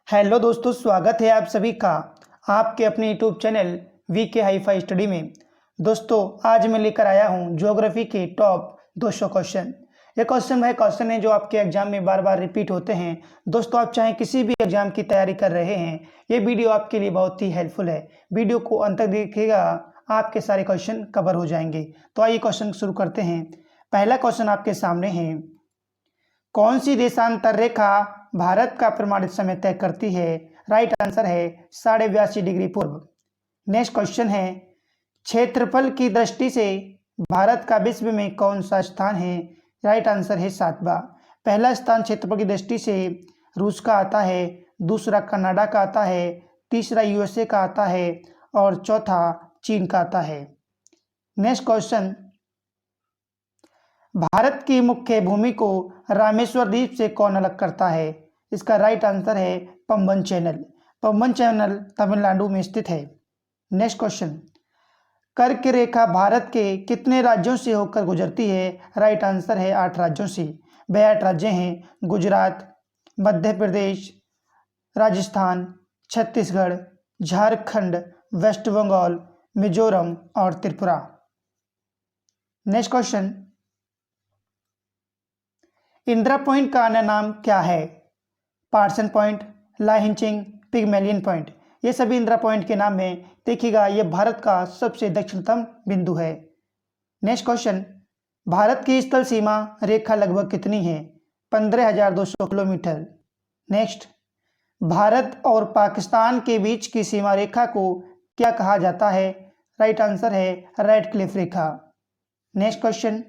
Hello दोस्तों, स्वागत है आप सभी का आपके अपने YouTube channel VK hifi study में। दोस्तों, आज मैं लेकर आया हूं ज्योग्राफी के टॉप 200 क्वेश्चन। ये क्वेश्चन है जो आपके एग्जाम में बार बार रिपीट होते हैं। दोस्तों, आप चाहे किसी भी एग्जाम की तैयारी कर रहे हैं, ये वीडियो आपके लिए बहुत ही हेल्पफुल है। वीडियो को अंत तक देखिएगा, आपके सारे क्वेश्चन कवर हो जाएंगे। तो आइए क्वेश्चन शुरू करते हैं। पहला क्वेश्चन आपके सामने है, कौन सी देशांतर रेखा भारत का प्रमाणित समय तय करती है? राइट आंसर है 82.5 डिग्री पूर्व। नेक्स्ट क्वेश्चन है, क्षेत्रफल की दृष्टि से भारत का विश्व में कौन सा स्थान है? राइट आंसर है 7वां। पहला स्थान क्षेत्रफल की दृष्टि से रूस का आता है, दूसरा कनाडा का आता है, तीसरा यूएसए का आता है और चौथा चीन का आता है। नेक्स्ट क्वेश्चन, भारत की मुख्य भूमि को रामेश्वर द्वीप से कौन अलग करता है? इसका राइट आंसर है पंबन चैनल। पंबन चैनल तमिलनाडु में स्थित है। नेक्स्ट क्वेश्चन, कर्क रेखा भारत के कितने राज्यों से होकर गुजरती है? राइट आंसर है 8 राज्यों से। वह 8 राज्य हैं, गुजरात, मध्य प्रदेश, राजस्थान, छत्तीसगढ़, झारखंड, वेस्ट बंगाल, मिजोरम और Tripura. Next question, Indira point का अन्य नाम क्या है? पार्सन पॉइंट, लाहिंचिंग, पिगमेलियन पॉइंट। ये सभी इंदिरा पॉइंट के नाम हैं। देखिएगा, ये भारत का सबसे दक्षिणतम बिंदु है। नेक्स्ट क्वेश्चन, भारत की स्थल सीमा रेखा लगभग कितनी है? 15,200 किलोमीटर। नेक्स्ट, भारत और पाकिस्तान के बीच की सीमा रेखा को क्या कहा जाता है? राइट आंसर है रेडक्लिफ रेखा। नेक्स्ट क्वेश्चन,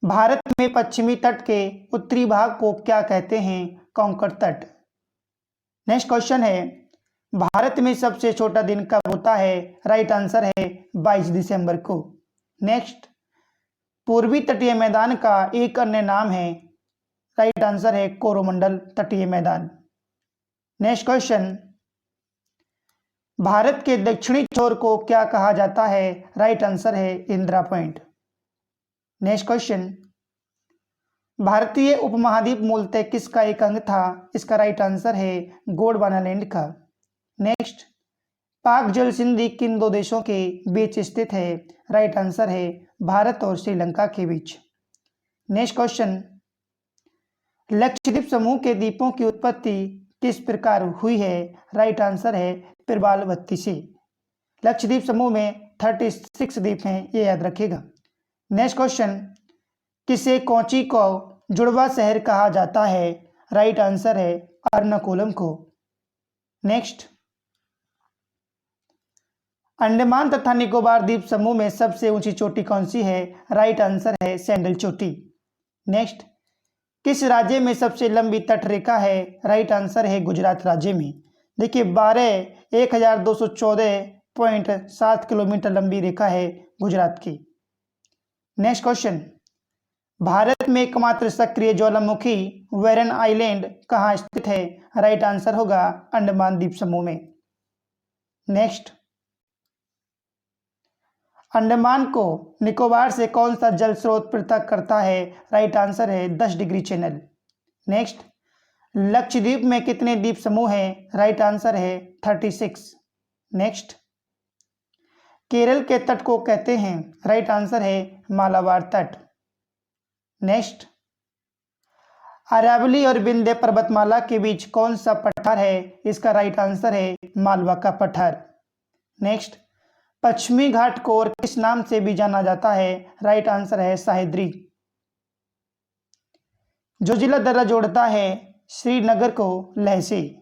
भारत में पश्चिमी तट के उत्तरी भाग को क्या कहते हैं? कोंकण तट। नेक्स्ट क्वेश्चन है, भारत में सबसे छोटा दिन कब होता है? राइट आंसर है 22 दिसंबर को। नेक्स्ट, पूर्वी तटीय मैदान का एक अन्य नाम है? राइट आंसर है कोरोमंडल तटीय मैदान। नेक्स्ट क्वेश्चन, भारत के दक्षिणी छोर को क्या कहा जाता है? राइट आंसर है इंदिरा पॉइंट। नेक्स्ट क्वेश्चन, भारतीय उपमहाद्वीप मूलतः किसका एक अंग था? इसका राइट आंसर है गोंडवानालैंड का। नेक्स्ट, पाक जल संधि किन दो देशों के बीच स्थित है? राइट आंसर है भारत और श्रीलंका के बीच। नेक्स्ट क्वेश्चन, लक्षद्वीप समूह के द्वीपों की उत्पत्ति किस प्रकार हुई है? राइट आंसर है प्रवालवत्ती से। लक्षद्वीप समूह में 36 द्वीप हैं, ये याद रखिएगा। नेक्स्ट क्वेश्चन, किसे कोची को जुड़वा शहर कहा जाता है? राइट आंसर है एर्नाकुलम को। नेक्स्ट, अंडमान तथा निकोबार द्वीप समूह में सबसे ऊंची चोटी कौन सी है? राइट आंसर है सैंडल चोटी। नेक्स्ट, किस राज्य में सबसे लंबी तटरेखा है? राइट आंसर है गुजरात राज्य में। देखिए, 12,114.7 किलोमीटर लंबी रेखा है गुजरात की। नेक्स्ट क्वेश्चन, भारत में एकमात्र सक्रिय ज्वालामुखी वेरन आइलैंड कहाँ स्थित है? राइट आंसर होगा अंडमान द्वीप समूह में। नेक्स्ट, अंडमान को निकोबार से कौन सा जल स्रोत पृथक करता है? राइट आंसर है 10 डिग्री चैनल। नेक्स्ट, लक्षद्वीप में कितने द्वीप समूह हैं? राइट आंसर है 36। नेक्स्ट, केरल के तट को कहते हैं? राइट आंसर है मालाबार तट। नेक्स्ट, अरावली और विंध्य पर्वतमाला के बीच कौन सा पठार है? इसका राइट आंसर है मालवा का पठार। नेक्स्ट, पश्चिमी घाट को और किस नाम से भी जाना जाता है? राइट आंसर है सह्याद्री। जो जिला दर्रा जोड़ता है श्रीनगर को लेह से।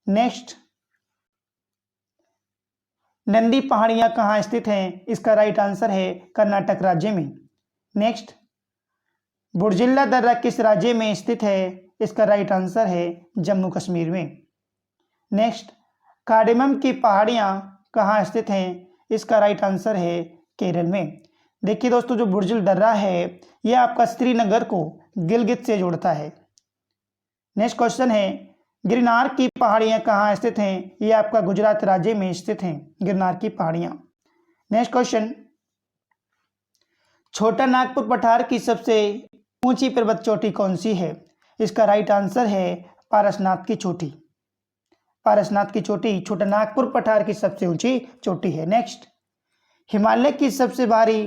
नेक्स्ट, नंदी पहाड़ियां कहाँ स्थित हैं? इसका राइट आंसर है कर्नाटक राज्य में। नेक्स्ट, बुर्जिल्ला दर्रा किस राज्य में स्थित है? इसका राइट आंसर है जम्मू कश्मीर में। नेक्स्ट, कार्डेमम की पहाड़ियां कहाँ स्थित हैं? इसका राइट आंसर है केरल में। देखिए दोस्तों, जो बुर्जिल दर्रा है यह आपका श्रीनगर को गिलगित से जोड़ता है। नेक्स्ट क्वेश्चन है, गिरनार की पहाड़ियां कहाँ स्थित हैं? यह आपका गुजरात राज्य में स्थित हैं गिरनार की पहाड़ियां। नेक्स्ट क्वेश्चन, छोटा नागपुर पठार की सबसे ऊंची पर्वत चोटी कौन सी है? इसका राइट आंसर है पारसनाथ की चोटी। पारसनाथ की चोटी छोटानागपुर पठार की सबसे ऊंची चोटी है। नेक्स्ट, हिमालय की सबसे भारी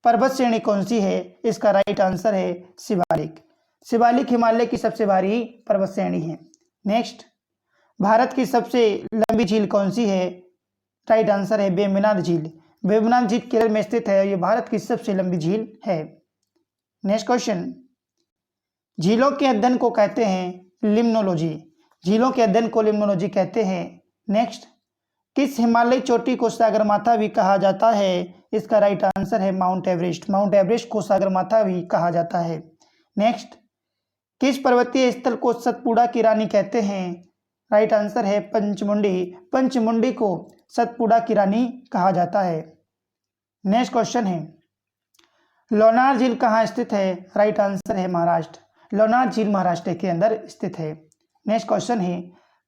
पर्वत श्रेणी कौन सी है? इसका राइट आंसर है शिवालिक। शिवालिक हिमालय की सबसे भारी पर्वत श्रेणी है। नेक्स्ट, भारत की सबसे लंबी झील कौन सी है? राइट आंसर है वेम्बनाड झील। वेम्बनाड झील केरल में स्थित है, ये भारत की सबसे लंबी झील है। नेक्स्ट क्वेश्चन, झीलों के अध्ययन को कहते हैं लिम्नोलॉजी। झीलों के अध्ययन को लिम्नोलॉजी कहते हैं। नेक्स्ट, किस हिमालयी चोटी को सागरमाथा भी कहा जाता है? इसका राइट आंसर है माउंट एवरेस्ट। माउंट एवरेस्ट को सागरमाथा भी कहा जाता है। नेक्स्ट, किस पर्वतीय स्थल को सतपुड़ा की रानी कहते हैं? राइट आंसर है पंचमुंडी। पंचमुंडी को सतपुड़ा की रानी कहा जाता है। नेक्स्ट क्वेश्चन है, लोनार झील कहाँ स्थित है? राइट आंसर है महाराष्ट्र। लोनार झील महाराष्ट्र के अंदर स्थित है। नेक्स्ट क्वेश्चन है,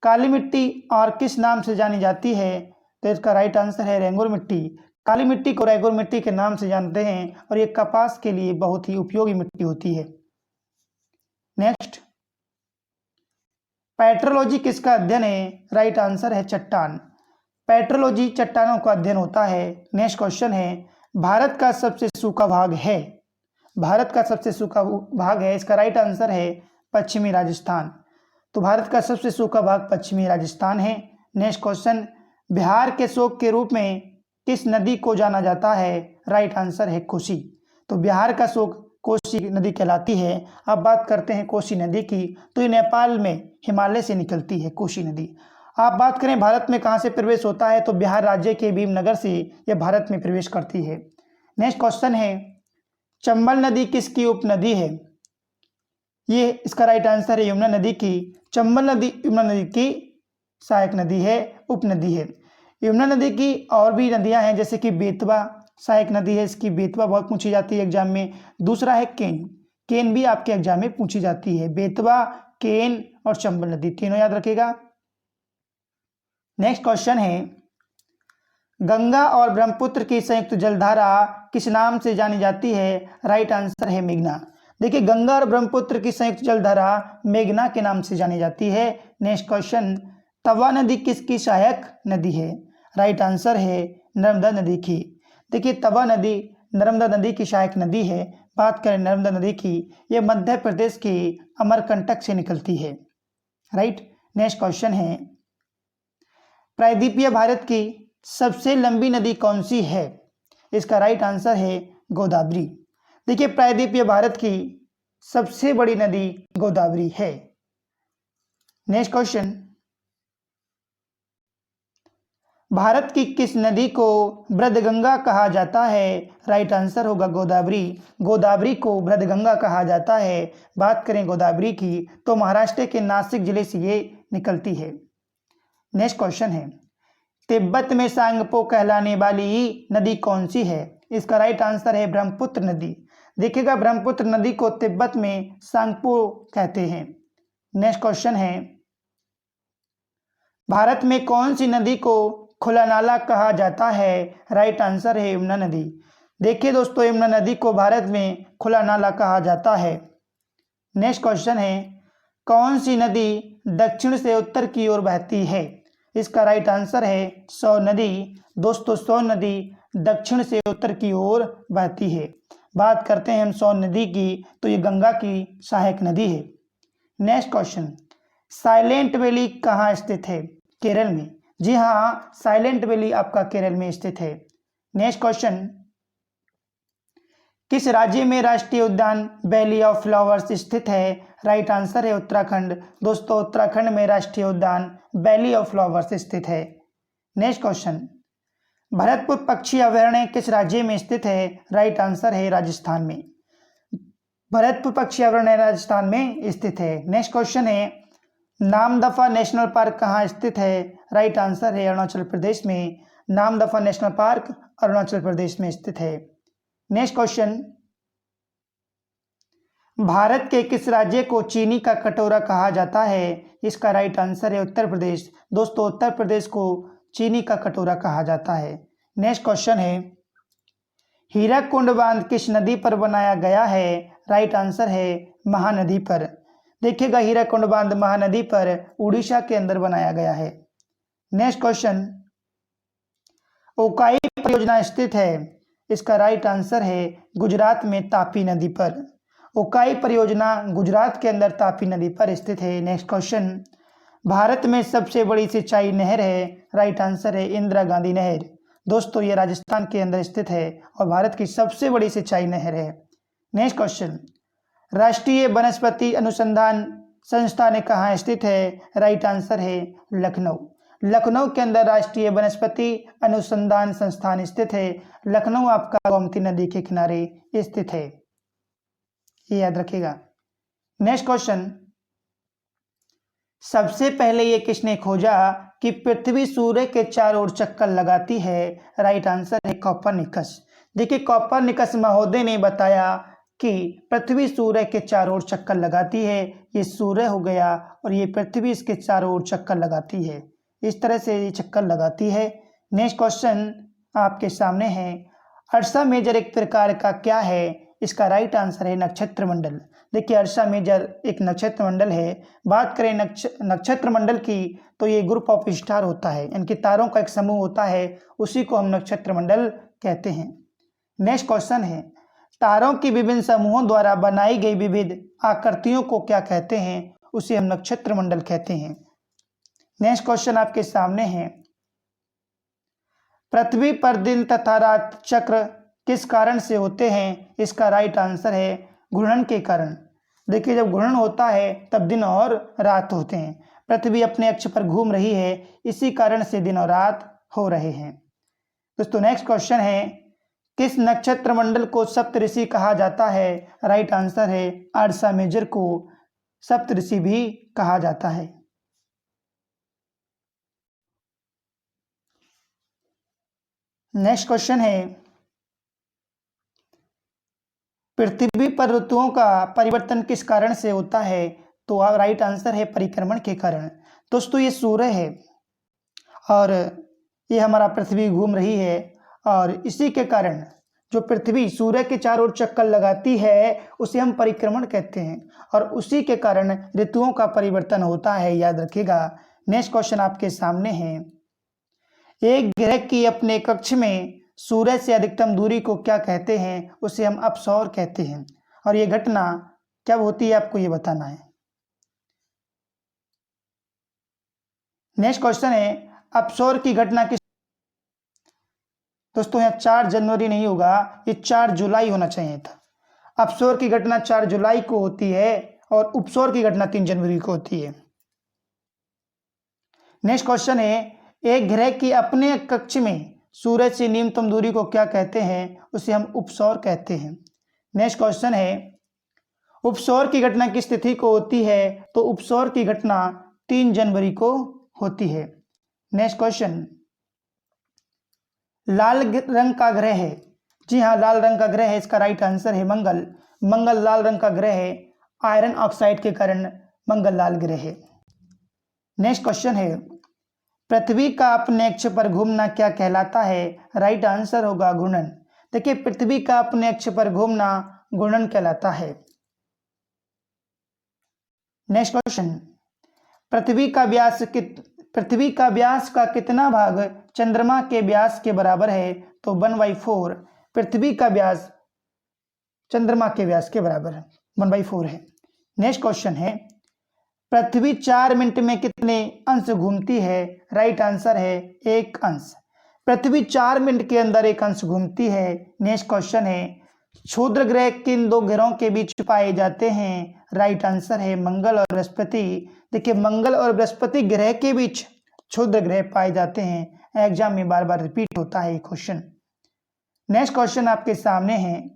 काली मिट्टी और किस नाम से जानी जाती है? तो इसका राइट आंसर है रेंगुर मिट्टी। काली मिट्टी को रेंगुर मिट्टी के नाम से जानते हैं और ये कपास के लिए बहुत ही उपयोगी मिट्टी होती है। नेक्स्ट, पेट्रोलॉजी किसका अध्ययन है? राइट आंसर है चट्टान। पेट्रोलॉजी चट्टानों का अध्ययन होता है। नेक्स्ट क्वेश्चन है, भारत का सबसे सूखा भाग है? भारत का सबसे सूखा भाग है, इसका राइट आंसर है पश्चिमी राजस्थान। तो भारत का सबसे सूखा भाग पश्चिमी राजस्थान है। नेक्स्ट क्वेश्चन, बिहार के शोक के रूप में किस नदी को जाना जाता है? राइट आंसर है कोसी। तो बिहार का शोक कोसी नदी कहलाती है। अब बात करते हैं कोसी नदी की, तो ये नेपाल में हिमालय से निकलती है कोसी नदी। आप बात करें भारत में कहाँ से प्रवेश होता है, तो बिहार राज्य के भीमनगर से यह भारत में प्रवेश करती है। नेक्स्ट क्वेश्चन है, चंबल नदी किसकी उपनदी है? ये इसका राइट आंसर है यमुना नदी की। चंबल नदी यमुना नदी की सहायक नदी है, उपनदी है। यमुना नदी की और भी नदियां हैं, जैसे कि बेतवा सहायक नदी है, इसकी बेतवा बहुत पूछी जाती है एग्जाम में। दूसरा है केन। केन भी आपके एग्जाम में पूछी जाती है। बेतवा, केन और चंबल नदी तीनों याद रखिएगा। नेक्स्ट क्वेश्चन है, गंगा और ब्रह्मपुत्र की संयुक्त जलधारा किस नाम से जानी जाती है? राइट आंसर है मेघना। देखिए, गंगा और ब्रह्मपुत्र की संयुक्त जलधारा मेघना के नाम से जानी जाती है। नेक्स्ट क्वेश्चन, तवा नदी किसकी सहायक नदी है? राइट आंसर है नर्मदा नदी की। देखिए, तवा नदी नर्मदा नदी की सहायक नदी है। बात करें नर्मदा नदी की, यह मध्य प्रदेश की अमरकंटक से निकलती है। राइट। नेक्स्ट क्वेश्चन है, प्रायद्वीपीय भारत की सबसे लंबी नदी कौन सी है? इसका राइट आंसर है गोदावरी। देखिए, प्रायद्वीपीय भारत की सबसे बड़ी नदी गोदावरी है। नेक्स्ट क्वेश्चन, भारत की किस नदी को बृहदगंगा कहा जाता है? राइट आंसर होगा गोदावरी। गोदावरी को बृहदगंगा कहा जाता है। बात करें गोदावरी की, तो महाराष्ट्र के नासिक जिले से ये निकलती है। नेक्स्ट क्वेश्चन है, तिब्बत में सांगपो कहलाने वाली नदी कौन सी है? इसका राइट आंसर है ब्रह्मपुत्र नदी। देखिएगा, ब्रह्मपुत्र नदी को तिब्बत में सांगपो कहते हैं। नेक्स्ट क्वेश्चन है, भारत में कौन सी नदी को खुला नाला कहा जाता है? राइट आंसर है यमुना नदी। देखिए दोस्तों, यमुना नदी को भारत में खुला नाला कहा जाता है। नेक्स्ट क्वेश्चन है, कौन सी नदी दक्षिण से उत्तर की ओर बहती है? इसका राइट आंसर है सोन नदी। दोस्तों, सोन नदी दक्षिण से उत्तर की ओर बहती है। बात करते हैं हम सोन नदी की, तो ये गंगा की सहायक नदी है। नेक्स्ट क्वेश्चन, साइलेंट वैली कहाँ स्थित है? केरल में। जी हाँ, साइलेंट वैली आपका केरल में स्थित है। नेक्स्ट क्वेश्चन, किस राज्य में राष्ट्रीय उद्यान वैली ऑफ फ्लावर्स स्थित है? राइट आंसर है उत्तराखंड। दोस्तों, उत्तराखंड में राष्ट्रीय उद्यान वैली ऑफ फ्लावर्स स्थित है। नेक्स्ट क्वेश्चन, भरतपुर पक्षी अभयारण्य किस राज्य में स्थित है? राइट आंसर है राजस्थान में। भरतपुर पक्षी अभयारण्य राजस्थान में स्थित है। नेक्स्ट क्वेश्चन है, नामदफा नेशनल पार्क कहाँ स्थित है? राइट आंसर है अरुणाचल प्रदेश में। नामदफा नेशनल पार्क अरुणाचल प्रदेश में स्थित है। नेक्स्ट क्वेश्चन, भारत के किस राज्य को चीनी का कटोरा कहा जाता है? इसका राइट आंसर है उत्तर प्रदेश। दोस्तों, उत्तर प्रदेश को चीनी का कटोरा कहा जाता है। नेक्स्ट क्वेश्चन है, हीराकुंड बांध किस नदी पर बनाया गया है? राइट आंसर है महानदी पर। देखिएगा हीराकुंड बांध महानदी पर उड़ीसा के अंदर बनाया गया है। नेक्स्ट क्वेश्चन, उकाई परियोजना स्थित है, इसका राइट आंसर है गुजरात में तापी नदी पर। उकाई परियोजना गुजरात के अंदर तापी नदी पर स्थित है। नेक्स्ट क्वेश्चन, भारत में सबसे बड़ी सिंचाई नहर है, राइट आंसर है इंदिरा गांधी नहर। दोस्तों ये राजस्थान के अंदर स्थित है और भारत की सबसे बड़ी सिंचाई नहर है। नेक्स्ट क्वेश्चन, राष्ट्रीय वनस्पति अनुसंधान संस्थान कहाँ स्थित है, राइट आंसर है लखनऊ। लखनऊ के अंदर राष्ट्रीय वनस्पति अनुसंधान संस्थान स्थित है। लखनऊ आपका गोमती नदी के किनारे स्थित है, ये याद रखिएगा। नेक्स्ट क्वेश्चन, सबसे पहले ये किसने खोजा कि पृथ्वी सूर्य के चारों ओर चक्कर लगाती है, राइट आंसर है कोपरनिकस। देखिए कोपरनिकस महोदय ने बताया कि पृथ्वी सूर्य के चारों ओर चक्कर लगाती है, ये सूर्य हो गया और ये पृथ्वी इसके चारों ओर चक्कर लगाती है, इस तरह से ये चक्कर लगाती है। नेक्स्ट क्वेश्चन आपके सामने है, अर्सा मेजर एक प्रकार का क्या है, इसका राइट आंसर है नक्षत्र मंडल। देखिए अर्सा मेजर एक नक्षत्र मंडल है। बात करें नक्षत्र मंडल की तो ये ग्रुप ऑफ स्टार होता है, इनके तारों का एक समूह होता है, उसी को हम नक्षत्र मंडल कहते हैं। नेक्स्ट क्वेश्चन है, तारों की विभिन्न समूहों द्वारा बनाई गई विविध आकृतियों को क्या कहते हैं, उसे हम नक्षत्र मंडल कहते हैं। नेक्स्ट क्वेश्चन आपके सामने है, पृथ्वी पर दिन तथा रात चक्र किस कारण से होते हैं, इसका राइट आंसर है घूर्णन के कारण। देखिए जब घूर्णन होता है तब दिन और रात होते हैं। पृथ्वी अपने अक्ष पर घूम रही है, इसी कारण से दिन और रात हो रहे हैं। दोस्तों नेक्स्ट क्वेश्चन है, किस नक्षत्र मंडल को सप्तऋषि कहा जाता है, राइट आंसर है अर्सा मेजर को सप्तऋषि भी कहा जाता है। नेक्स्ट क्वेश्चन है, पृथ्वी पर ऋतुओं का परिवर्तन किस कारण से होता है, तो राइट आंसर है परिक्रमण के कारण। दोस्तों ये सूर्य है और ये हमारा पृथ्वी घूम रही है और इसी के कारण जो पृथ्वी सूर्य के चारों ओर चक्कर लगाती है उसे हम परिक्रमण कहते हैं और उसी के कारण ऋतुओं का परिवर्तन होता है, याद रखिएगा। नेक्स्ट क्वेश्चन आपके सामने है, एक ग्रह की अपने कक्ष में सूर्य से अधिकतम दूरी को क्या कहते हैं, उसे हम अपसौर कहते हैं और ये घटना कब होती है आपको ये बताना है। नेक्स्ट क्वेश्चन है, अपसौर की घटना किस, दोस्तों यहाँ 4 जनवरी नहीं होगा, ये 4 जुलाई होना चाहिए था। अपसौर की घटना 4 जुलाई को होती है और उपसौर की घटना 3 जनवरी को होती है। नेक्स्ट क्वेश्चन है, एक ग्रह की अपने कक्ष में सूर्य से न्यूनतम दूरी को क्या कहते हैं, उसे हम उपसौर कहते हैं। नेक्स्ट क्वेश्चन है, उपसौर की घटना किस तिथि को होती है, तो उपसौर की घटना 3 जनवरी को होती है। नेक्स्ट क्वेश्चन, लाल रंग का ग्रह है, जी हाँ लाल रंग का ग्रह है, इसका राइट आंसर है मंगल। मंगल लाल रंग का ग्रह है, आयरन ऑक्साइड के कारण मंगल लाल ग्रह है। नेक्स्ट क्वेश्चन है, पृथ्वी का अपने अक्ष पर घूमना क्या कहलाता है, राइट आंसर होगा घूर्णन। देखिए पृथ्वी का अपने अक्ष पर घूमना घूर्णन कहलाता है। नेक्स्ट क्वेश्चन, पृथ्वी का व्यास का कितना भाग चंद्रमा के व्यास के बराबर है, तो 1/4 पृथ्वी का व्यास चंद्रमा के व्यास के बराबर है, 1/4 है। नेक्स्ट क्वेश्चन है, पृथ्वी 4 मिनट में कितने अंश घूमती है, राइट आंसर है 1 अंश। पृथ्वी 4 मिनट के अंदर 1 अंश घूमती है। नेक्स्ट क्वेश्चन है, क्षुद्र ग्रह किन 2 ग्रहों के बीच पाए जाते हैं, राइट आंसर है मंगल और बृहस्पति। देखिए मंगल और बृहस्पति ग्रह के बीच क्षुद्र ग्रह पाए जाते हैं, एग्जाम में बार बार रिपीट होता है ये क्वेश्चन। नेक्स्ट क्वेश्चन आपके सामने है,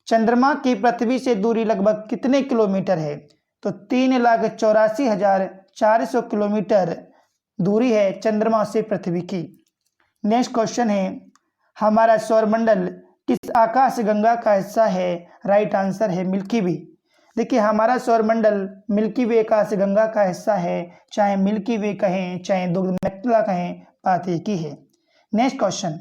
चंद्रमा की पृथ्वी से दूरी लगभग कितने किलोमीटर है, तो 3,84,400 किलोमीटर दूरी है चंद्रमा से पृथ्वी की। नेक्स्ट क्वेश्चन है, हमारा सौरमंडल किस आकाश गंगा का हिस्सा है, राइट आंसर है मिल्की वे। देखिए हमारा सौरमंडल मिल्की वे आकाश गंगा का हिस्सा है, चाहे मिल्की वे कहें चाहे दुर्गमेटला कहें, बात एक ही है। नेक्स्ट क्वेश्चन,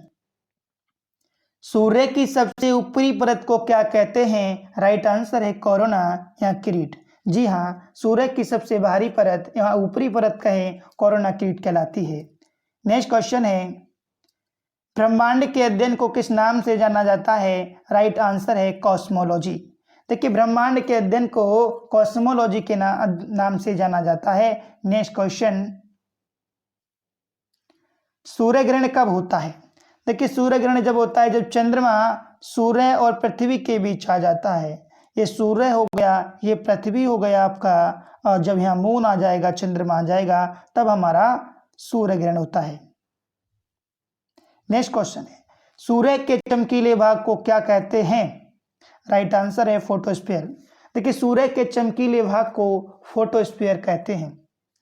सूर्य की सबसे ऊपरी परत को क्या कहते हैं, राइट आंसर है कोरोना या किरीट। जी हाँ, सूर्य की सबसे बाहरी परत या ऊपरी परत कहें कोरोना कीट कहलाती है। नेक्स्ट क्वेश्चन है, ब्रह्मांड के अध्ययन को किस नाम से जाना जाता है? राइट आंसर है कॉस्मोलॉजी। देखिए, ब्रह्मांड के अध्ययन को कॉस्मोलॉजी के नाम से जाना जाता है। नेक्स्ट क्वेश्चन, सूर्य ग्रहण कब होता है? देखिए, सूर्य ग्रहण जब होता है जब चंद्रमा सूर्य और पृथ्वी के बीच आ जाता है। ये सूर्य हो गया, ये पृथ्वी हो गया आपका, और जब यहाँ मून आ जाएगा, चंद्रमा आ जाएगा, तब हमारा सूर्य ग्रहण होता है। नेक्स्ट क्वेश्चन है, सूर्य के चमकीले भाग को क्या कहते हैं? राइट आंसर है फोटोस्फीयर। देखिए, सूर्य के चमकीले भाग को फोटोस्फीयर कहते हैं।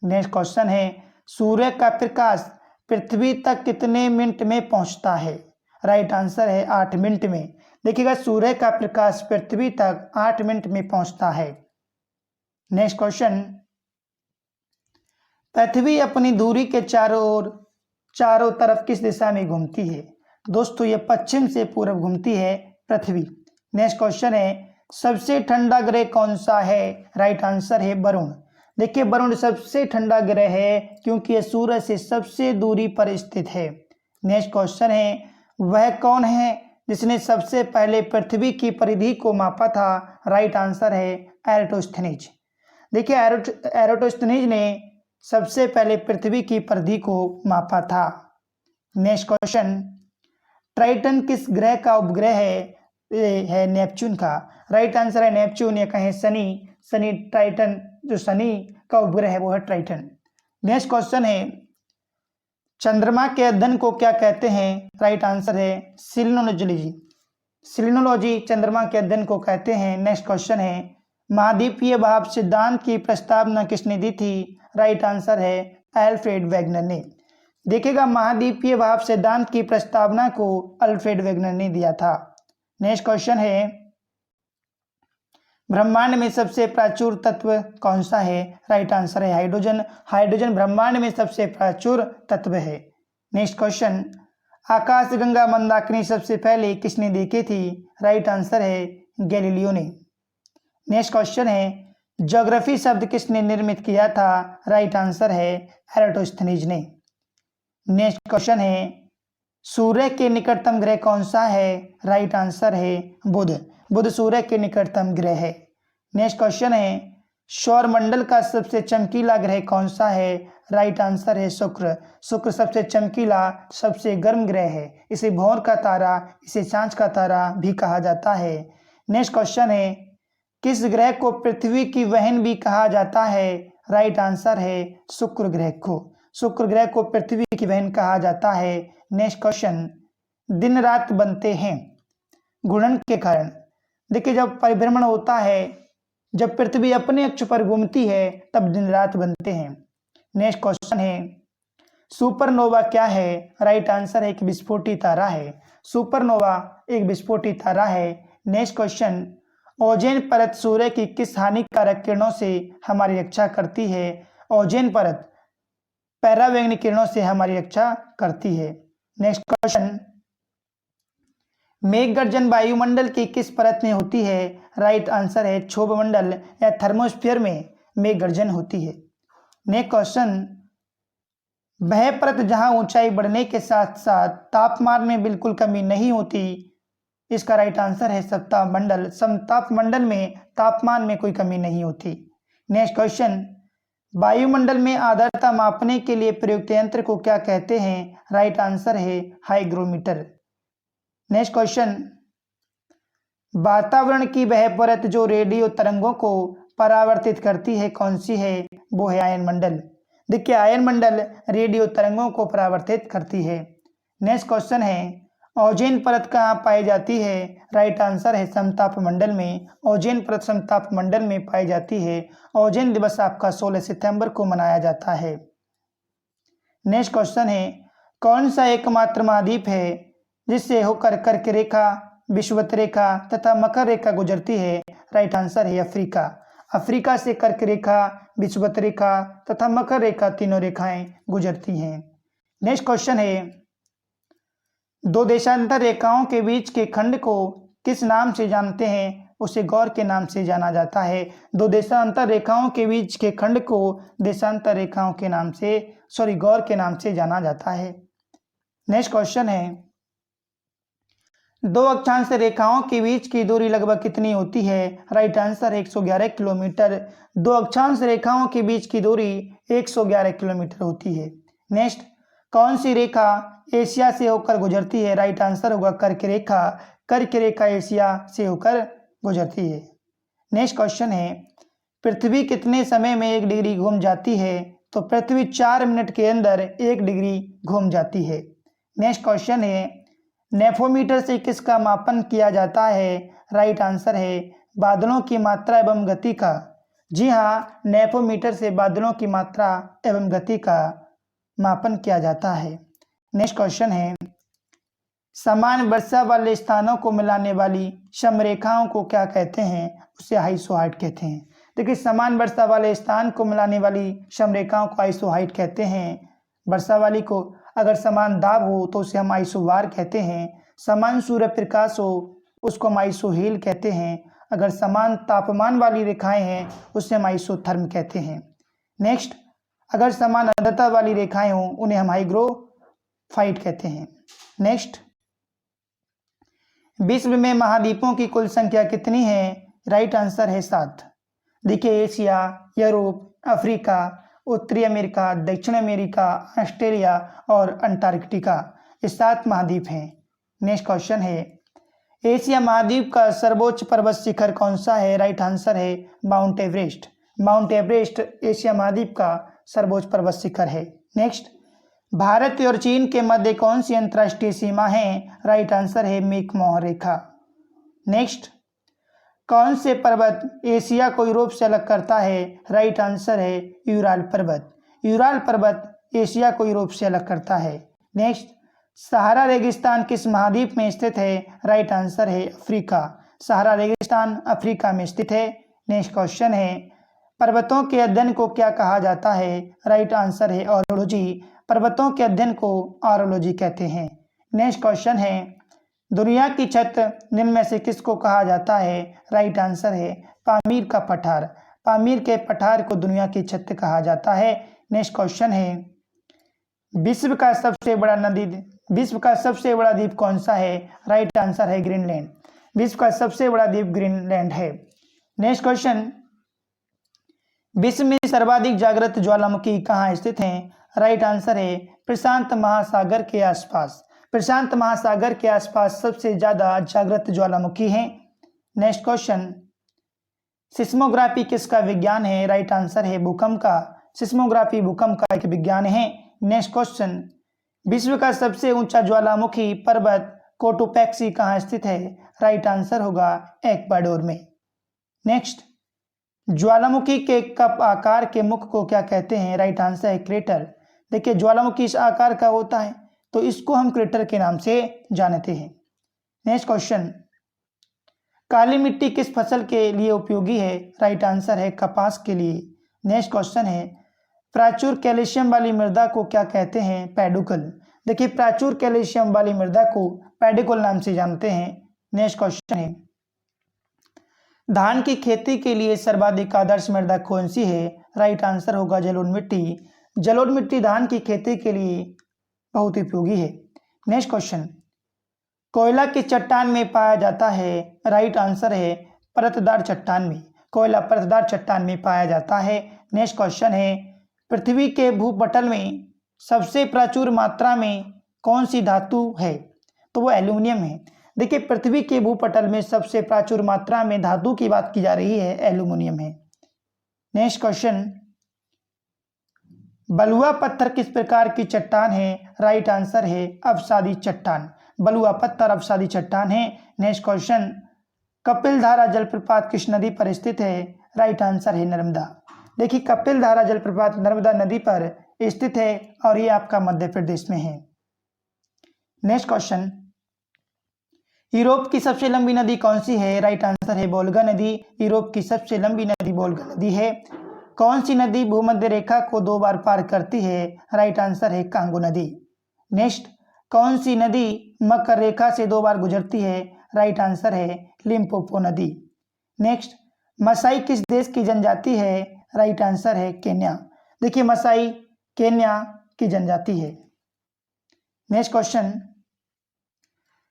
नेक्स्ट क्वेश्चन है, सूर्य का प्रकाश पृथ्वी तक कितने मिनट में पहुंचता है? राइट आंसर है 8 मिनट में। देखिएगा, सूर्य का प्रकाश पृथ्वी तक 8 मिनट में पहुंचता है। नेक्स्ट क्वेश्चन, पृथ्वी अपनी दूरी के चारों तरफ किस दिशा में घूमती है? दोस्तों, ये पश्चिम से पूर्व घूमती है पृथ्वी। नेक्स्ट क्वेश्चन है, सबसे ठंडा ग्रह कौन सा है? राइट आंसर है वरुण। देखिए, वरुण सबसे ठंडा ग्रह है क्योंकि यह सूर्य से सबसे दूरी पर स्थित है। नेक्स्ट क्वेश्चन है, वह कौन है जिसने सबसे पहले पृथ्वी की परिधि को मापा था? राइट आंसर है एराटोस्थेनीज। देखिए, एराटोस्थेनीज ने सबसे पहले पृथ्वी की परिधि को मापा था। नेक्स्ट क्वेश्चन, ट्राइटन किस ग्रह का उपग्रह है? है नेपच्यून का। राइट आंसर है नेपच्यून, या कहें शनि ट्राइटन, जो शनि का उपग्रह है वो है ट्राइटन। नेक्स्ट क्वेश्चन है, चंद्रमा के अध्ययन को क्या कहते हैं? राइट आंसर है सिलिनोलॉजी। सिलिनोलॉजी चंद्रमा के अध्ययन को कहते हैं। नेक्स्ट क्वेश्चन है, महाद्वीपीय भाव सिद्धांत की प्रस्तावना किसने दी थी? राइट आंसर है अल्फ्रेड वेगनर ने। देखिएगा, महाद्वीपीय भाव सिद्धांत की प्रस्तावना को अल्फ्रेड वेगनर ने दिया था। नेक्स्ट क्वेश्चन है, ब्रह्मांड में सबसे प्राचुर तत्व कौन सा है? राइट आंसर है हाइड्रोजन। हाइड्रोजन ब्रह्मांड में सबसे प्राचुर तत्व है। नेक्स्ट क्वेश्चन, आकाशगंगा मंदाकिनी सबसे पहले किसने देखी थी? राइट आंसर है गैलीलियो ने। नेक्स्ट क्वेश्चन है, ज्योग्राफी शब्द किसने निर्मित किया था? राइट आंसर है एराटोस्थेनीज ने। नेक्स्ट क्वेश्चन है, सूर्य के निकटतम ग्रह कौन सा है? राइट आंसर है बुध। बुध सूर्य के निकटतम ग्रह है। नेक्स्ट क्वेश्चन है, सौरमंडल का सबसे चमकीला ग्रह कौन सा है? राइट आंसर है शुक्र। शुक्र सबसे चमकीला, सबसे गर्म ग्रह है। इसे भौर का तारा, इसे सांझ का तारा भी कहा जाता है। नेक्स्ट क्वेश्चन है, किस ग्रह को पृथ्वी की बहन भी कहा जाता है? राइट आंसर है शुक्र ग्रह को। शुक्र ग्रह को पृथ्वी की बहन कहा जाता है। नेक्स्ट क्वेश्चन, दिन रात बनते हैं घूर्णन के कारण। देखिए, जब परिभ्रमण होता है, जब पृथ्वी अपने अक्ष पर घूमती है, तब दिन रात बनते हैं। नेक्स्ट क्वेश्चन है, सुपरनोवा क्या है? राइट आंसर है एक विस्फोटी तारा है। सुपरनोवा एक विस्फोटी तारा है। नेक्स्ट क्वेश्चन, ओजोन परत सूर्य की किस हानिकारक किरणों से हमारी रक्षा करती है? ओजोन परत पैरावैंगनिक किरणों से हमारी रक्षा करती है। नेक्स्ट क्वेश्चन, मेघ गर्जन वायुमंडल की किस परत में होती है? राइट आंसर है क्षोभ मंडल या थर्मोस्फीयर में मेघ गर्जन होती है। नेक्स्ट क्वेश्चन, वह परत जहां ऊंचाई बढ़ने के साथ साथ तापमान में बिल्कुल कमी नहीं होती, इसका राइट आंसर है समताप मंडल। समताप मंडल में तापमान में कोई कमी नहीं होती। नेक्स्ट क्वेश्चन, वायुमंडल में आर्द्रता मापने के लिए प्रयुक्त यंत्र को क्या कहते हैं? राइट आंसर है हाइग्रोमीटर। नेक्स्ट क्वेश्चन, वातावरण की वह परत जो रेडियो तरंगों को परावर्तित करती है कौन सी है? वो है आयन मंडल। देखिए, आयन मंडल रेडियो तरंगों को परावर्तित करती है। नेक्स्ट क्वेश्चन है, ओजोन परत कहाँ पाई जाती है? राइट आंसर है समताप मंडल में। ओजोन परत समताप मंडल में पाई जाती है। ओजोन दिवस आपका 16 सितंबर को मनाया जाता है। नेक्स्ट क्वेश्चन है, कौन सा एकमात्र महाद्वीप है जिससे होकर कर्क रेखा, विषुवत रेखा तथा मकर रेखा गुजरती है? राइट आंसर है अफ्रीका। अफ्रीका से कर्क रेखा, विषुवत रेखा तथा मकर रेखा तीनों रेखाएं गुजरती हैं। नेक्स्ट क्वेश्चन है, दो देशांतर रेखाओं के बीच के खंड को किस नाम से जानते हैं? उसे गौर के नाम से जाना जाता है। दो देशांतर रेखाओं के बीच के खंड को देशांतर रेखाओं के नाम से गौर के नाम से जाना जाता है। नेक्स्ट क्वेश्चन है, दो अक्षांश रेखाओं के बीच की दूरी लगभग कितनी होती है? Right answer 111 kilometre. दो अक्षांश रेखाओं के बीच की दूरी 111 किलोमीटर होती है। नेक्स्ट, कौन सी रेखा एशिया से होकर गुजरती है? राइट आंसर होगा कर्क रेखा। कर्क रेखा एशिया से होकर गुजरती है। नेक्स्ट क्वेश्चन है, पृथ्वी कितने समय में 1 डिग्री घूम जाती है? तो पृथ्वी 4 मिनट के अंदर 1 डिग्री घूम जाती है। नेक्स्ट क्वेश्चन है, नेफोमीटर से किसका मापन किया जाता है? राइट आंसर है बादलों की मात्रा एवं गति का। जी हाँ, नेफोमीटर से बादलों की मात्रा एवं गति का मापन किया जाता है। नेक्स्ट क्वेश्चन है, समान वर्षा वाले स्थानों को मिलाने वाली समरेखाओं को क्या कहते हैं? उसे आइसोहाइड कहते हैं। देखिए, समान वर्षा वाले स्थान को मिलाने वाली समरेखाओं को आइसोहाइड कहते हैं। वर्षा वाली को अगर समान दाब हो तो उसे हम आइसोबार कहते हैं। समान सूर्य प्रकाश हो उसको हम आइसोहील कहते हैं। अगर समान तापमान वाली रेखाएं हैं उसे हम आइसोथर्म कहते हैं। नेक्स्ट, अगर समान आर्द्रता वाली रेखाएं हों उन्हें हम हाइग्रोफाइट कहते हैं। नेक्स्ट, विश्व में महाद्वीपों की कुल संख्या कितनी है? राइट आंसर है 7। देखिए, एशिया, यूरोप, अफ्रीका, उत्तरी अमेरिका, दक्षिण अमेरिका, ऑस्ट्रेलिया और अंटार्कटिका, ये 7 महाद्वीप हैं। नेक्स्ट क्वेश्चन है, एशिया महाद्वीप का सर्वोच्च पर्वत शिखर कौन सा है? राइट आंसर है mount Everest. Mount Everest Asia महाद्वीप का सर्वोच्च पर्वत शिखर है। नेक्स्ट, भारत और चीन के मध्य कौन सी अंतर्राष्ट्रीय सीमा है? राइट आंसर है मैकमोहन रेखा। नेक्स्ट, कौन से पर्वत एशिया को यूरोप से अलग करता है? राइट आंसर है यूराल पर्वत। यूराल पर्वत एशिया को यूरोप से अलग करता है। नेक्स्ट, सहारा रेगिस्तान किस महाद्वीप में स्थित है? राइट आंसर है अफ्रीका। सहारा रेगिस्तान अफ्रीका में स्थित है। नेक्स्ट क्वेश्चन है, पर्वतों के अध्ययन को क्या कहा जाता है? राइट आंसर है ऑरोलॉजी। पर्वतों के अध्ययन को ऑरोलॉजी कहते हैं। नेक्स्ट क्वेश्चन है, दुनिया की छत निम्न में से किसको कहा जाता है? राइट आंसर है पामीर का पठार। पामीर के पठार को दुनिया की छत कहा जाता है। नेक्स्ट क्वेश्चन है, विश्व का सबसे बड़ा द्वीप कौन सा है? राइट आंसर है ग्रीनलैंड। विश्व का सबसे बड़ा द्वीप ग्रीनलैंड है। नेक्स्ट क्वेश्चन, विश्व में सर्वाधिक जागृत ज्वालामुखी कहाँ स्थित हैं? राइट आंसर है प्रशांत महासागर के आसपास। प्रशांत महासागर के आसपास सबसे ज्यादा जागृत ज्वालामुखी हैं। नेक्स्ट क्वेश्चन, सिस्मोग्राफी किसका विज्ञान है? राइट आंसर है भूकंप का। सिस्मोग्राफी भूकंप का एक विज्ञान है। नेक्स्ट क्वेश्चन, विश्व का सबसे ऊंचा ज्वालामुखी पर्वत कोटोपैक्सी कहाँ स्थित है? राइट आंसर होगा एक्वाडोर में। नेक्स्ट, ज्वालामुखी के कप आकार के मुख को क्या कहते हैं? राइट आंसर है क्रेटर। देखिए, ज्वालामुखी इस आकार का होता है तो इसको हम क्रेटर के नाम से जानते हैं। नेक्स्ट क्वेश्चन, काली मिट्टी किस फसल के लिए उपयोगी है? राइट आंसर है कपास के लिए। नेक्स्ट क्वेश्चन है, प्राचुर कैल्शियम वाली मृदा को क्या कहते हैं? पैडुकल। देखिए, प्राचुर कैल्शियम वाली मृदा को पैडुकल नाम से जानते हैं। नेक्स्ट क्वेश्चन है, धान की खेती के लिए सर्वाधिक आदर्श मृदा कौन सी है? राइट आंसर होगा जलोढ़ मिट्टी। जलोढ़ मिट्टी धान की खेती के लिए बहुत उपयोगी है। नेक्स्ट क्वेश्चन, कोयला किस चट्टान में पाया जाता है? राइट आंसर है परतदार चट्टान में। कोयला परतदार चट्टान में पाया जाता है। नेक्स्ट क्वेश्चन है, पृथ्वी के भूपटल में सबसे प्रचुर मात्रा में कौन सी धातु है? तो वो एल्यूमिनियम है। देखिए, पृथ्वी के भूपटल में सबसे प्रचुर मात्रा में धातु की बात की जा रही है, एल्यूमिनियम है। नेक्स्ट क्वेश्चन, बलुआ पत्थर किस प्रकार की चट्टान है? राइट आंसर है अवसादी चट्टान। बलुआ पत्थर अवसादी चट्टान है। नेक्स्ट क्वेश्चन, कपिल धारा जलप्रपात किस नदी पर स्थित है? राइट आंसर है नर्मदा। देखिए, कपिल धारा जलप्रपात नर्मदा नदी पर स्थित है और ये आपका मध्य प्रदेश में है। नेक्स्ट क्वेश्चन, यूरोप की सबसे लंबी नदी कौन सी है? राइट आंसर है वोल्गा नदी। यूरोप की सबसे लंबी नदी वोल्गा नदी है। कौन सी नदी भूमध्य रेखा को 2 बार पार करती है? राइट आंसर है कांगो नदी। नेक्स्ट, कौन सी नदी मकर रेखा से 2 बार गुजरती है? राइट आंसर है लिम्पोपो नदी। नेक्स्ट, मसाई किस देश की जनजाति है? राइट आंसर है केन्या। देखिए मसाई केन्या की जनजाति है। नेक्स्ट क्वेश्चन,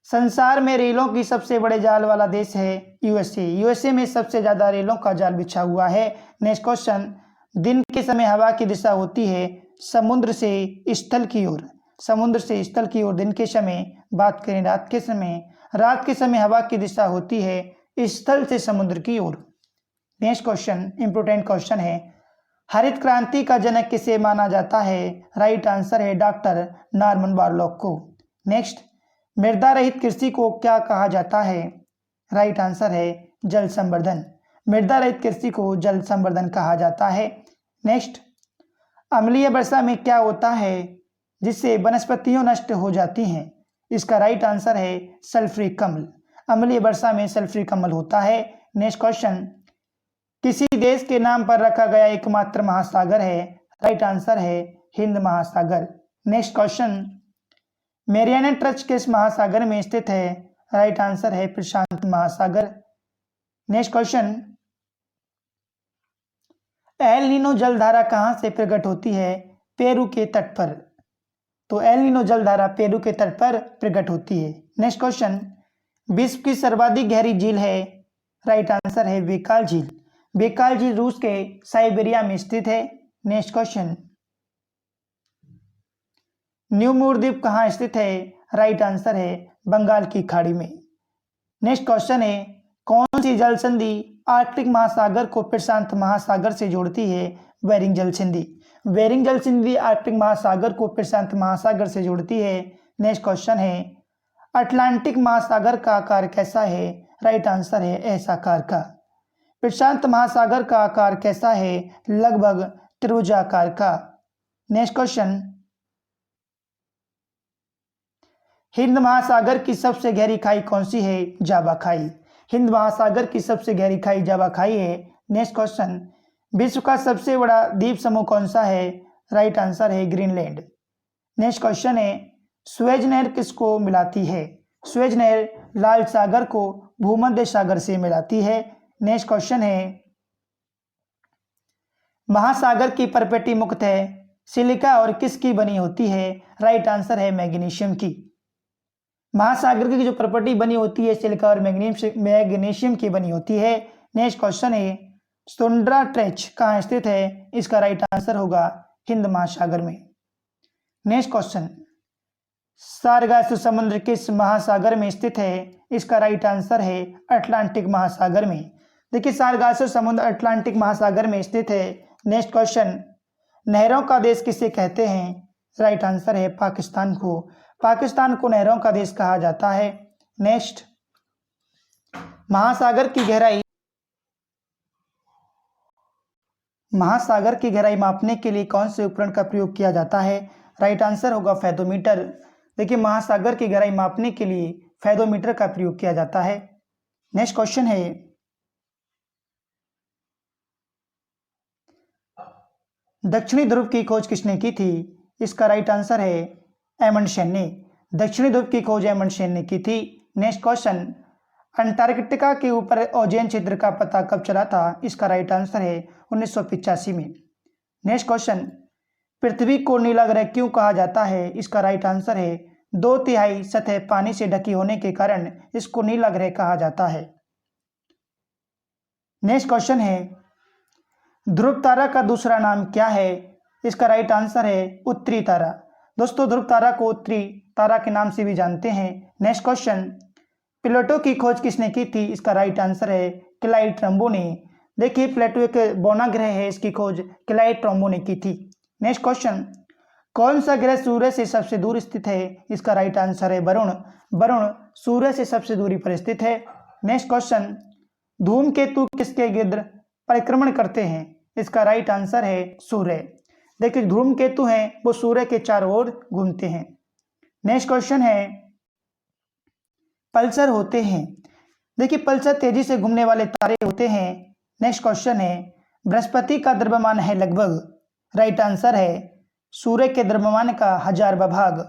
संसार में रेलों की सबसे बड़े जाल वाला देश है यूएसए। यूएसए में सबसे ज्यादा रेलों का जाल बिछा हुआ है। नेक्स्ट क्वेश्चन, दिन के समय हवा की दिशा होती है समुद्र से स्थल की ओर। समुद्र से स्थल की ओर दिन के समय। बात करें रात के समय हवा की दिशा होती है स्थल से समुद्र की ओर। नेक्स्ट क्वेश्चन इंपोर्टेंट क्वेश्चन है, हरित क्रांति का जनक किसे माना जाता है? राइट आंसर है डॉक्टर नॉर्मन बोरलॉग को। नेक्स्ट, मृदा रहित कृषि को क्या कहा जाता है? राइट आंसर है जल संवर्धन। मृदा रहित कृषि को जल संवर्धन कहा जाता है। नेक्स्ट, अम्लीय वर्षा में क्या होता है जिससे वनस्पतियां नष्ट हो जाती हैं? इसका राइट आंसर है सल्फ्यूरिक अम्ल। अम्लीय वर्षा में सल्फ्यूरिक अम्ल होता है। नेक्स्ट क्वेश्चन, किसी देश के नाम पर रखा गया एकमात्र महासागर है? राइट आंसर है हिंद महासागर। नेक्स्ट क्वेश्चन, मैरियाना ट्रंच किस महासागर में स्थित है? राइट आंसर है प्रशांत महासागर। नेक्स्ट क्वेश्चन, एल नीनो जलधारा कहां से प्रकट होती है? पेरू के तट पर। तो एल नीनो जलधारा पेरू के तट पर प्रकट होती है। नेक्स्ट क्वेश्चन, विश्व की सर्वाधिक गहरी झील है? राइट आंसर है बेकाल झील। बेकाल झील रूस के साइबेरिया में स्थित है। नेक्स्ट क्वेश्चन, न्यू मूर द्वीप कहाँ स्थित है? राइट आंसर है बंगाल की खाड़ी में। नेक्स्ट क्वेश्चन है, कौन सी जल संधि आर्कटिक महासागर को प्रशांत महासागर से जोड़ती है? बेरिंग जल संधि। बेरिंग जल संधि आर्कटिक महासागर को प्रशांत महासागर से जोड़ती है। नेक्स्ट क्वेश्चन है, अटलांटिक महासागर का आकार कैसा है? राइट आंसर है एस आकार का। प्रशांत महासागर का आकार कैसा है? लगभग त्रिभुजाकार का। नेक्स्ट क्वेश्चन, हिंद महासागर की सबसे गहरी खाई कौन सी है? जावा खाई। हिंद महासागर की सबसे गहरी खाई जावा खाई है। नेक्स्ट क्वेश्चन, विश्व का सबसे बड़ा द्वीप समूह कौन सा है? राइट आंसर है ग्रीनलैंड। नेक्स्ट क्वेश्चन है, सुएज नहर किसको मिलाती है? सुएज नहर लाल सागर को भूमध्य सागर से मिलाती है। नेक्स्ट क्वेश्चन है, महासागर की परपेटी मुख्यतः सिलिका और किसकी बनी होती है? राइट आंसर है मैग्नीशियम की। महासागर की जो प्रॉपर्टी बनी होती है सिलिका और मैग्नीशियम की बनी होती है। नेक्स्ट क्वेश्चन है, सुंड्रा ट्रेच कहाँ स्थित है? इसका राइट आंसर होगा हिंद महासागर में। नेक्स्ट क्वेश्चन, सारगासो समुद्र किस महासागर में स्थित है? इसका राइट आंसर है अटलांटिक महासागर में। देखिए सारगासो समुद्र अटलांटिक महासागर में स्थित है। नेक्स्ट क्वेश्चन, नहरों का देश किसे कहते हैं? राइट आंसर है पाकिस्तान को। पाकिस्तान को नहरों का देश कहा जाता है। नेक्स्ट, महासागर की गहराई मापने के लिए कौन से उपकरण का प्रयोग किया जाता है? राइट आंसर होगा फेदोमीटर। देखिए महासागर की गहराई मापने के लिए फेदोमीटर का प्रयोग किया जाता है। नेक्स्ट क्वेश्चन है, दक्षिणी ध्रुव की खोज किसने की थी? इसका राइट आंसर है एमंडसेन ने। दक्षिणी ध्रुव की खोज एमंडसेन ने की थी। नेक्स्ट क्वेश्चन, अंटार्कटिका के ऊपर ओजोन क्षेत्र का पता कब चला था? इसका राइट आंसर है 1985 में। नेक्स्ट क्वेश्चन, पृथ्वी को नीला ग्रह क्यों कहा जाता है? इसका राइट आंसर है 2/3 सतह पानी से ढकी होने के कारण इसको नीला ग्रह कहा जाता है। नेक्स्ट क्वेश्चन है, ध्रुव तारा का दूसरा नाम क्या है? इसका राइट आंसर है उत्तरी तारा। दोस्तों ध्रुव तारा को उत्तरी तारा के नाम से भी जानते हैं। नेक्स्ट क्वेश्चन, प्लेटो की खोज किसने की थी? इसका राइट आंसर है क्लाइड ट्रम्बो ने। देखिए प्लेटो एक बौना ग्रह है, इसकी खोज क्लाइड ट्रम्बो ने की थी। नेक्स्ट क्वेश्चन, कौन सा ग्रह सूर्य से सबसे दूर स्थित है? इसका राइट आंसर है वरुण। वरुण सूर्य से सबसे दूरी पर स्थित है। नेक्स्ट क्वेश्चन, धूमकेतु किसके गिर्द परिक्रमण करते हैं? इसका राइट आंसर है सूर्य। देखिए धूमकेतु हैं वो सूर्य के चारों ओर घूमते हैं। नेक्स्ट क्वेश्चन है, पल्सर होते हैं। देखिए पल्सर तेजी से घूमने वाले तारे होते हैं। नेक्स्ट क्वेश्चन है, बृहस्पति का द्रव्यमान है लगभग। राइट आंसर है सूर्य के द्रव्यमान का 1000वां भाग।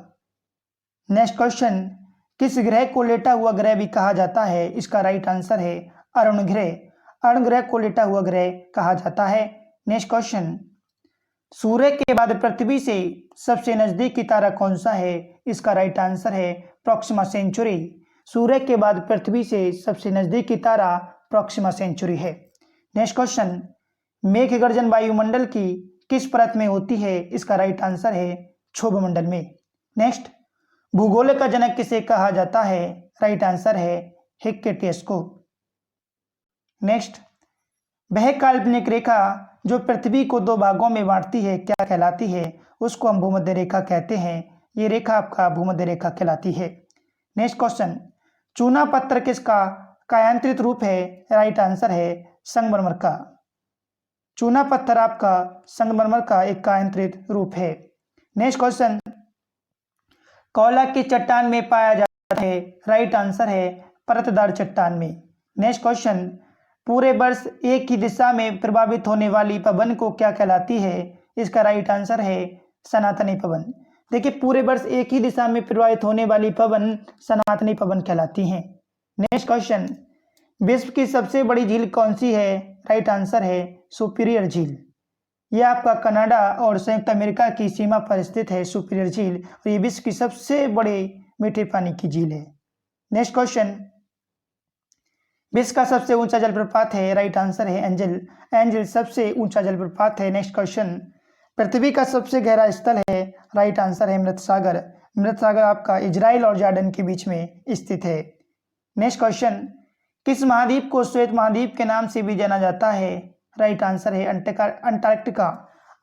नेक्स्ट क्वेश्चन, किस ग्रह को लेटा हुआ ग्रह भी कहा जाता है? इसका राइट आंसर है अरुण ग्रह। अर्ण ग्रह को लेटा हुआ ग्रह कहा जाता है। नेक्स्ट क्वेश्चन, सूर्य के बाद पृथ्वी से सबसे नजदीकी तारा कौन सा है? इसका राइट आंसर है प्रॉक्सिमा सेंचुरी। सूर्य के बाद पृथ्वी से सबसे नजदीकी तारा प्रॉक्सिमा सेंचुरी है। नेक्स्ट क्वेश्चन, मेघ गर्जन वायुमंडल की किस परत में होती है? इसका राइट आंसर है क्षोभ मंडल में। नेक्स्ट, भूगोल का जनक किसे कहा जाता है? राइट आंसर है हिक्केटियस को। नेक्स्ट, वह काल्पनिक रेखा जो पृथ्वी को दो भागों में बांटती है क्या कहलाती है? उसको हम भूमध्य रेखा कहते हैं। ये रेखा आपका भूमध्य रेखा कहलाती है। नेक्स्ट क्वेश्चन, चूना पत्थर किसका कायांतरित रूप है? राइट आंसर है संगमरमर का। चूना पत्थर आपका संगमरमर का एक कायांतरित रूप है। नेक्स्ट क्वेश्चन, कोयला की चट्टान में पाया जाता है? राइट आंसर है परतदार चट्टान में। नेक्स्ट क्वेश्चन, पूरे वर्ष एक ही दिशा में प्रभावित होने वाली पवन को क्या कहलाती है? इसका राइट आंसर है सनातनी पवन। देखिए, पूरे वर्ष एक ही दिशा में प्रभावित होने वाली पवन सनातनी पवन कहलाती हैं। नेक्स्ट क्वेश्चन, विश्व की सबसे बड़ी झील कौन सी है? राइट आंसर है सुपीरियर झील। यह आपका कनाडा और संयुक्त अमेरिका की सीमा पर स्थित है सुपीरियर झील, और ये विश्व की सबसे बड़ी मीठे पानी की झील है। नेक्स्ट क्वेश्चन, विश्व का सबसे ऊंचा जलप्रपात है? राइट आंसर है एंजल। एंजल सबसे ऊंचा जलप्रपात है। नेक्स्ट क्वेश्चन, पृथ्वी का सबसे गहरा स्थल है? राइट आंसर है मृत सागर। मृत सागर आपका इजराइल और जॉर्डन के बीच में स्थित है। नेक्स्ट क्वेश्चन, किस महाद्वीप को श्वेत महाद्वीप के नाम से भी जाना जाता है? राइट आंसर है अंटार्कटिका।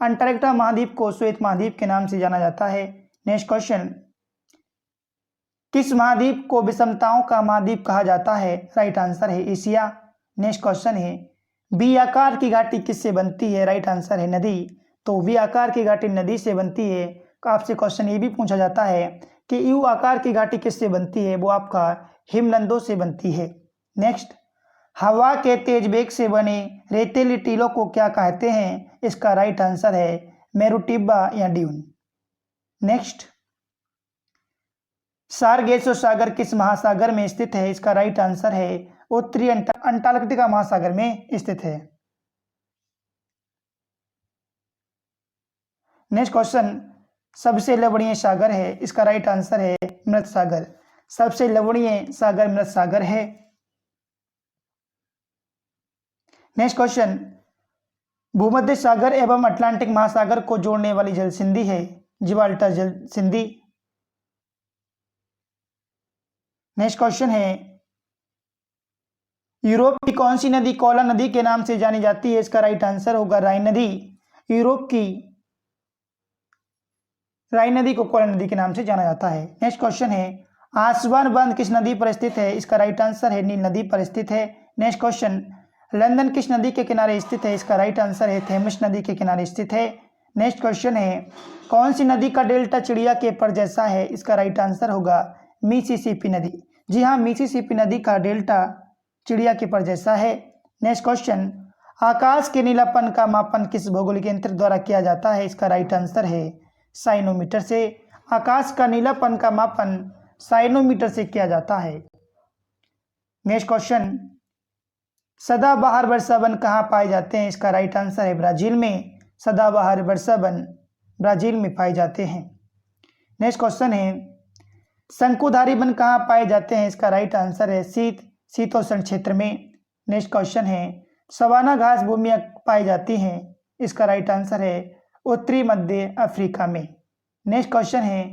अंटार्कटिका महाद्वीप को श्वेत महाद्वीप के नाम से जाना जाता है। नेक्स्ट क्वेश्चन, किस महाद्वीप को विषमताओं का महाद्वीप कहा जाता है? राइट आंसर है एशिया। नेक्स्ट क्वेश्चन है, वी आकार की घाटी किससे बनती है? राइट आंसर है नदी। तो वी आकार की घाटी नदी से बनती है। आपसे क्वेश्चन ये भी पूछा जाता है कि यू आकार की घाटी किससे बनती है? वो आपका हिमनदों से बनती है। नेक्स्ट, हवा के तेज वेग से बने रेतीली टीलों को क्या कहते हैं? इसका राइट आंसर है मेरुटिब्बा या ड्यून। नेक्स्ट, सारगेसो सागर किस महासागर में स्थित है? इसका राइट आंसर है उत्तरी अंटार्कटिका महासागर में स्थित है। नेक्स्ट क्वेश्चन, सबसे लवणीय सागर है? इसका राइट आंसर है मृत सागर। सबसे लवणीय सागर मृत सागर है। नेक्स्ट क्वेश्चन, भूमध्य सागर एवं अटलांटिक महासागर को जोड़ने वाली जल संधि है? जिब्राल्टर जल संधि। नेक्स्ट क्वेश्चन है, यूरोप की कौन सी नदी कोला नदी के नाम से जानी जाती है? इसका राइट आंसर होगा राइन नदी। यूरोप की राइन नदी को कोला नदी के नाम से जाना जाता है। नेक्स्ट क्वेश्चन है, आसवान बांध किस नदी पर स्थित है? इसका राइट आंसर है नील नदी पर स्थित है। नेक्स्ट क्वेश्चन, लंदन किस नदी के किनारे स्थित है? इसका राइट आंसर है थेम्स नदी के किनारे स्थित है। नेक्स्ट क्वेश्चन है, कौन सी नदी का डेल्टा चिड़िया के पर जैसा है? इसका राइट आंसर होगा मिसिसिपी नदी। जी हाँ, मिसिसिपी नदी का डेल्टा चिड़िया के पर जैसा है। नेक्स्ट क्वेश्चन, आकाश के नीलापन का मापन किस भौगोलिक यंत्र द्वारा किया जाता है? इसका राइट आंसर है साइनोमीटर से। आकाश का नीलापन का मापन साइनोमीटर से किया जाता है। नेक्स्ट क्वेश्चन, सदाबहार वर्षावन कहाँ पाए जाते हैं? इसका राइट आंसर है ब्राजील में। सदाबहार वर्षावन ब्राजील में पाए जाते हैं। नेक्स्ट क्वेश्चन है, शंकुधारी वन कहाँ पाए जाते हैं? इसका राइट आंसर है शीतोष्ण क्षेत्र में। नेक्स्ट क्वेश्चन है, सवाना घास भूमियाँ पाई जाती हैं? इसका राइट आंसर है उत्तरी मध्य अफ्रीका में। नेक्स्ट क्वेश्चन है,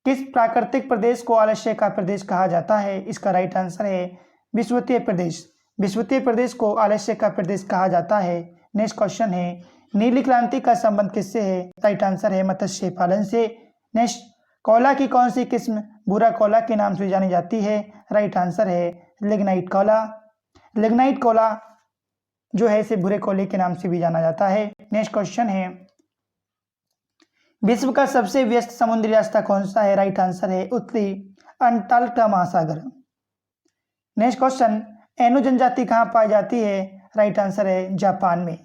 किस प्राकृतिक प्रदेश को आलस्य का प्रदेश कहा जाता है? इसका राइट आंसर है विषुवतीय प्रदेश। विषुवतीय प्रदेश को आलस्य का प्रदेश कहा जाता है। नेक्स्ट क्वेश्चन है, नीली क्रांति का संबंध किससे है? राइट आंसर है मत्स्य पालन से। नेक्स्ट, कोयला की कौन सी किस्म भूरा कोयला के नाम से जानी जाती है? राइट आंसर है लिग्नाइट कोयला। लिग्नाइट कोयला जो है इसे भूरे कोयले के नाम से भी जाना जाता है। नेक्स्ट क्वेश्चन है, विश्व का सबसे व्यस्त समुद्री रास्ता कौन सा है? राइट आंसर है उत्तरी अंटार्कटिका महासागर। नेक्स्ट क्वेश्चन, एनु जनजाति कहाँ पाई जाती है? राइट आंसर है जापान में।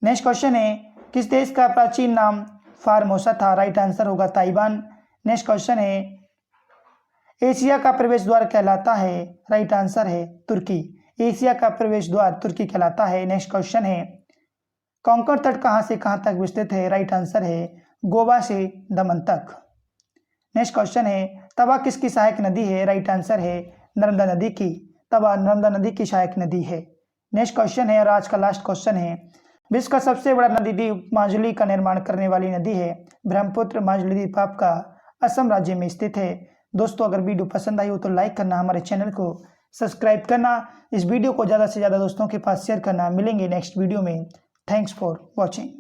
नेक्स्ट क्वेश्चन है, किस देश का प्राचीन नाम फार्मोसा था? राइट आंसर होगा ताइवान। नेक्स्ट क्वेश्चन है, एशिया का प्रवेश द्वार कहलाता है, राइट आंसर है तुर्की। एशिया का प्रवेश द्वार तुर्की कहलाता है। नेक्स्ट क्वेश्चन है, कोंकण तट कहां से कहां तक विस्तृत है? राइट आंसर है गोवा से दमन तक। नेक्स्ट क्वेश्चन है, तवा किसकी सहायक नदी है? राइट आंसर है नर्मदा नदी की। तवा नर्मदा नदी की सहायक नदी है। नेक्स्ट क्वेश्चन है और आज का लास्ट क्वेश्चन है, विश्व का सबसे बड़ा नदी द्वीप माजुली का निर्माण करने वाली नदी है? ब्रह्मपुत्र। माजुली द्वीप आपका असम राज्य में स्थित है। दोस्तों, अगर वीडियो पसंद आई हो तो लाइक करना, हमारे चैनल को सब्सक्राइब करना, इस वीडियो को ज़्यादा से ज़्यादा दोस्तों के पास शेयर करना। मिलेंगे नेक्स्ट वीडियो में। Thanks for watching.